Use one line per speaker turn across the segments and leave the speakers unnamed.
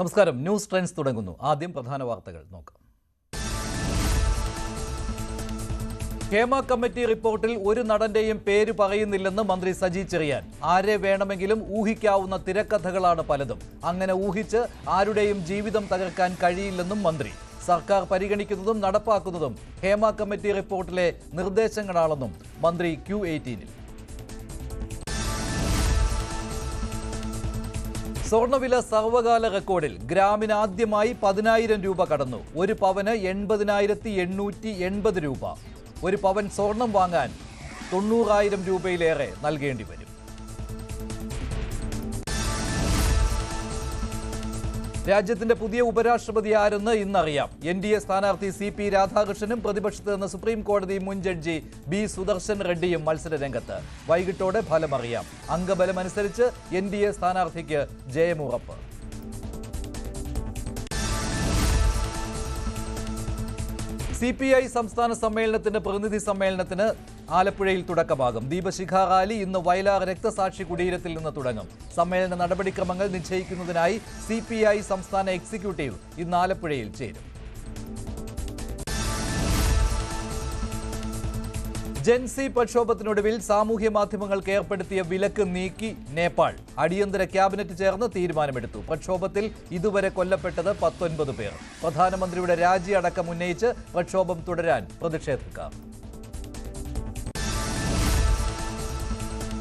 നമസ്കാരം. News trends തുടങ്ങുന്നു. ആദ്യം പ്രധാന വാർത്തകൾ നോക്കാം. ഹേമ കമ്മിറ്റി റിപ്പോർട്ടിൽ ഒരു നടന്റെയും പേര് പറയുന്നില്ലെന്ന് മന്ത്രി സജി ചെറിയാൻ. ആരെ വേണമെങ്കിലും ഊഹിക്കാവുന്ന തിരക്കഥകളാണ് പലതും. അങ്ങനെ ഊഹിച്ച് ആരുടെയും ജീവിതം തകർക്കാൻ കഴിയില്ലെന്നും മന്ത്രി. സർക്കാർ പരിഗണിക്കുന്നതും നടപ്പാക്കുന്നതും ഹേമ കമ്മിറ്റി റിപ്പോർട്ടിലെ നിർദ്ദേശങ്ങളാണെന്നും മന്ത്രി Q18-ൽ. സ്വർണ്ണവില സർവകാല റെക്കോർഡിൽ. ഗ്രാമിന് ആദ്യമായി 10,000 രൂപ കടന്നു. ഒരു പവന് 80,880 രൂപ. ഒരു പവൻ സ്വർണം വാങ്ങാൻ 90,000 രൂപയിലേറെ നൽകേണ്ടി വരും. രാജ്യത്തിന്റെ പുതിയ ഉപരാഷ്ട്രപതി ആരെന്ന് ഇന്നറിയാം. NDA സ്ഥാനാർത്ഥി CP രാധാകൃഷ്ണനും പ്രതിപക്ഷത്ത് നിന്ന് സുപ്രീം കോടതി മുൻ ജഡ്ജി B സുദർശൻ റെഡ്ഡിയും മത്സര രംഗത്ത്. വൈകിട്ടോടെ ഫലമറിയാം. അംഗബലമനുസരിച്ച് NDA സ്ഥാനാർത്ഥിക്ക് ജയമുറപ്പ്. CPI സംസ്ഥാന സമ്മേളനത്തിന്റെ പ്രതിനിധി സമ്മേളനത്തിന് ആലപ്പുഴയിൽ തുടക്കമാകും. ദീപശിഖ റാലി ഇന്ന് വയലാർ രക്തസാക്ഷി കുടീരത്തിൽ നിന്ന് തുടങ്ങും. സമ്മേളന നടപടിക്രമങ്ങൾ നിശ്ചയിക്കുന്നതിനായി CPI സംസ്ഥാന എക്സിക്യൂട്ടീവ് ഇന്ന് ആലപ്പുഴയിൽ ചേരും. ജെൻസി പ്രക്ഷോഭത്തിനൊടുവിൽ സാമൂഹ്യ മാധ്യമങ്ങൾക്ക് ഏർപ്പെടുത്തിയ വിലക്ക് നീക്കി നേപ്പാൾ. അടിയന്തര ക്യാബിനറ്റ് ചേർന്ന് തീരുമാനമെടുത്തു. പ്രക്ഷോഭത്തിൽ ഇതുവരെ കൊല്ലപ്പെട്ടത് 19 പേർ. പ്രധാനമന്ത്രിയുടെ രാജി അടക്കം ഉന്നയിച്ച് പ്രക്ഷോഭം തുടരാൻ പ്രതിഷേധക്കാർ.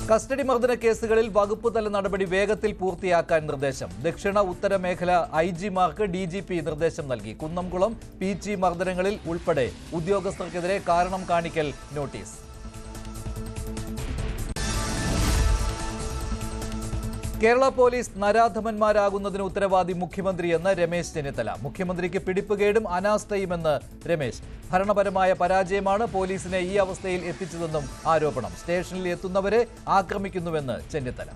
കസ്റ്റഡി മർദ്ദന കേസുകളിൽ വകുപ്പ് തല നടപടി വേഗത്തിൽ പൂർത്തിയാക്കാൻ നിർദ്ദേശം. ദക്ഷിണ ഉത്തര മേഖല IG-മാർക്ക് DGP നിർദ്ദേശം നൽകി. കുന്നംകുളം PG മർദ്ദനങ്ങളിൽ ഉൾപ്പെടെ ഉദ്യോഗസ്ഥർക്കെതിരെ കാരണം കാണിക്കൽ നോട്ടീസ്. കേരള പോലീസ് നരാധമന്മാരാകുന്നതിന് ഉത്തരവാദി മുഖ്യമന്ത്രിയെന്ന് രമേശ് ചെന്നിത്തല. മുഖ്യമന്ത്രിക്ക് പിടിപ്പുകേടും അനാസ്ഥയുമെന്ന് രമേശ്. ഭരണപരമായ പരാജയമാണ് പോലീസിനെ ഈ അവസ്ഥയിൽ എത്തിച്ചതെന്നും ആരോപണം. സ്റ്റേഷനിൽ എത്തുന്നവരെ ആക്രമിക്കുന്നുവെന്ന് ചെന്നിത്തല.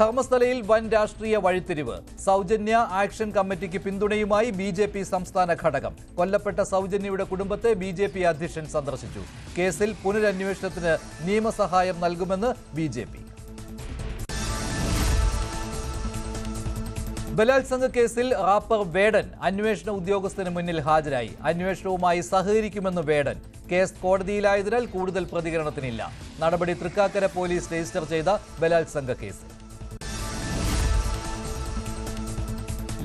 ധർമ്മസ്ഥലയിൽ വൻ രാഷ്ട്രീയ വഴിത്തിരിവ്. സൗജന്യ ആക്ഷൻ കമ്മിറ്റിക്ക് പിന്തുണയുമായി BJP സംസ്ഥാന ഘടകം. കൊല്ലപ്പെട്ട സൗജന്യയുടെ കുടുംബത്തെ BJP അധ്യക്ഷൻ സന്ദർശിച്ചു. കേസിൽ പുനരന്വേഷണത്തിന് നിയമസഹായം നൽകുമെന്ന് BJP. ബലാത്സംഗ കേസിൽ റാപ്പർ വേടൻ അന്വേഷണ ഉദ്യോഗസ്ഥന് മുന്നിൽ ഹാജരായി. അന്വേഷണവുമായി സഹകരിക്കുമെന്ന് വേടൻ. കേസ് കോടതിയിലായതിനാൽ കൂടുതൽ പ്രതികരണത്തിനില്ല. നടപടി തൃക്കാക്കര പോലീസ് രജിസ്റ്റർ ചെയ്ത ബലാത്സംഗ കേസിൽ.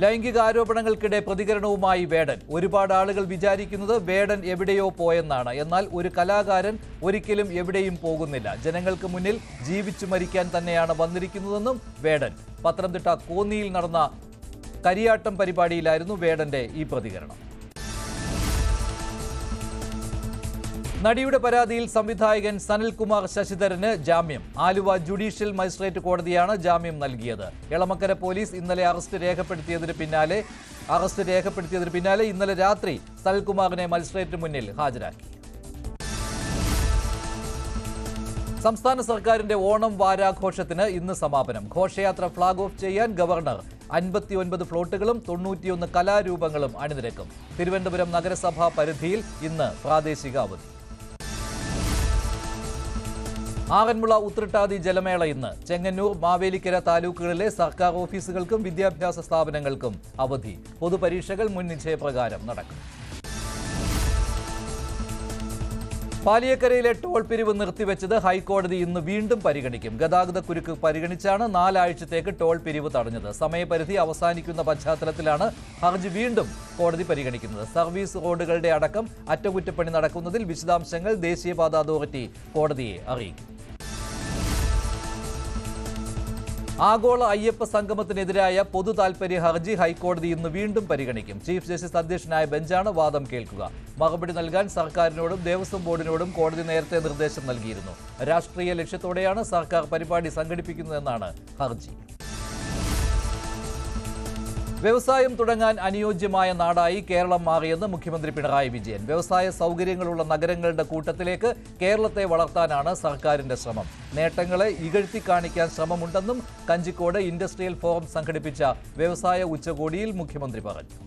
ലൈംഗിക ആരോപണങ്ങൾക്കിടെ പ്രതികരണവുമായി വേടൻ. ഒരുപാട് ആളുകൾ വിചാരിക്കുന്നത് വേടൻ എവിടെയോ പോയെന്നാണ്. എന്നാൽ ഒരു കലാകാരൻ ഒരിക്കലും എവിടെയും പോകുന്നില്ല. ജനങ്ങൾക്ക് മുന്നിൽ ജീവിച്ചു മരിക്കാൻ തന്നെയാണ് വന്നിരിക്കുന്നതെന്നും വേടൻ. പത്തനംതിട്ട കോന്നിയിൽ നടന്ന കരിയാട്ടം പരിപാടിയിലായിരുന്നു വേടന്റെ ഈ പ്രതികരണം. നടിയുടെ പരാതിയിൽ സംവിധായകൻ സനൽകുമാർ ശശിധരന് ജാമ്യം. ആലുവ ജുഡീഷ്യൽ മജിസ്ട്രേറ്റ് കോടതിയാണ് ജാമ്യം നൽകിയത്. എളമക്കര പോലീസ് ഇന്നലെ അറസ്റ്റ് രേഖപ്പെടുത്തിയതിന് പിന്നാലെ ഇന്നലെ രാത്രി സനൽകുമാറിനെ മജിസ്ട്രേറ്റിന് മുന്നിൽ ഹാജരാക്കി. സംസ്ഥാന സർക്കാരിന്റെ ഓണം വാരാഘോഷത്തിന് ഇന്ന് സമാപനം. ഘോഷയാത്ര ഫ്ളാഗ് ഓഫ് ചെയ്യാൻ ഗവർണർ. 59 ഫ്ലോട്ടുകളും 91 കലാരൂപങ്ങളും അണിനിരക്കും. തിരുവനന്തപുരം നഗരസഭാ പരിധിയിൽ ഇന്ന് പ്രാദേശിക അവധി. ആറന്മുള ഉത്രട്ടാതി ജലമേള ഇന്ന്. ചെങ്ങന്നൂർ, മാവേലിക്കര താലൂക്കുകളിലെ സർക്കാർ ഓഫീസുകൾക്കും വിദ്യാഭ്യാസ സ്ഥാപനങ്ങൾക്കും അവധി. പൊതുപരീക്ഷകൾ മുൻ നിശ്ചയപ്രകാരം നടക്കും. പാലിയക്കരയിലെ ടോൾ പിരിവ് നിർത്തിവെച്ചത് ഹൈക്കോടതി ഇന്ന് വീണ്ടും പരിഗണിക്കും. ഗതാഗത കുരുക്ക് പരിഗണിച്ചാണ് 4 ആഴ്ചത്തേക്ക് ടോൾ പിരിവ് തടഞ്ഞത്. സമയപരിധി അവസാനിക്കുന്ന പശ്ചാത്തലത്തിലാണ് ഹർജി വീണ്ടും കോടതി പരിഗണിക്കുന്നത്. സർവീസ് റോഡുകളുടെ അടക്കം അറ്റകുറ്റപ്പണി നടക്കുന്നതിൽ വിശദാംശങ്ങൾ ദേശീയപാത അതോറിറ്റി കോടതിയെ അറിയിക്കും. ആഗോള അയ്യപ്പ സംഗമത്തിനെതിരായ പൊതു താൽപര്യ ഹർജി ഹൈക്കോടതി ഇന്ന് വീണ്ടും പരിഗണിക്കും. ചീഫ് ജസ്റ്റിസ് അധ്യക്ഷനായ ബെഞ്ചാണ് വാദം കേൾക്കുക. മറുപടി നൽകാൻ സർക്കാരിനോടും ദേവസ്വം ബോർഡിനോടും കോടതി നേരത്തെ നിർദ്ദേശം നൽകിയിരുന്നു. രാഷ്ട്രീയ ലക്ഷ്യത്തോടെയാണ് സർക്കാർ പരിപാടി സംഘടിപ്പിക്കുന്നതെന്നാണ് ഹർജി. വ്യവസായം തുടങ്ങാൻ അനുയോജ്യമായ നാടായി കേരളം മാറിയെന്ന് മുഖ്യമന്ത്രി പിണറായി വിജയൻ. വ്യവസായ സൗകര്യങ്ങളുള്ള നഗരങ്ങളുടെ കൂട്ടത്തിലേക്ക് കേരളത്തെ വളർത്താനാണ് സർക്കാരിന്റെ ശ്രമം. നേട്ടങ്ങളെ ഇകഴ്ത്തി കാണിക്കാൻ ശ്രമമുണ്ടെന്നും കഞ്ചിക്കോട് ഇൻഡസ്ട്രിയൽ ഫോറം സംഘടിപ്പിച്ച വ്യവസായ ഉച്ചകോടിയിൽ മുഖ്യമന്ത്രി പറഞ്ഞു.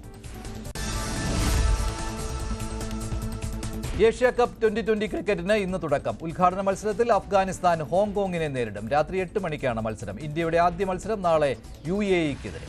ഏഷ്യ കപ്പ് 2020 ക്രിക്കറ്റിന് ഇന്ന് തുടക്കം. ഉദ്ഘാടന മത്സരത്തിൽ അഫ്ഗാനിസ്ഥാൻ ഹോങ്കോങ്ങിനെ നേരിടും. രാത്രി 8 മണിക്കാണ് മത്സരം. ഇന്ത്യയുടെ ആദ്യ മത്സരം നാളെ UAE-ക്കെതിരെ.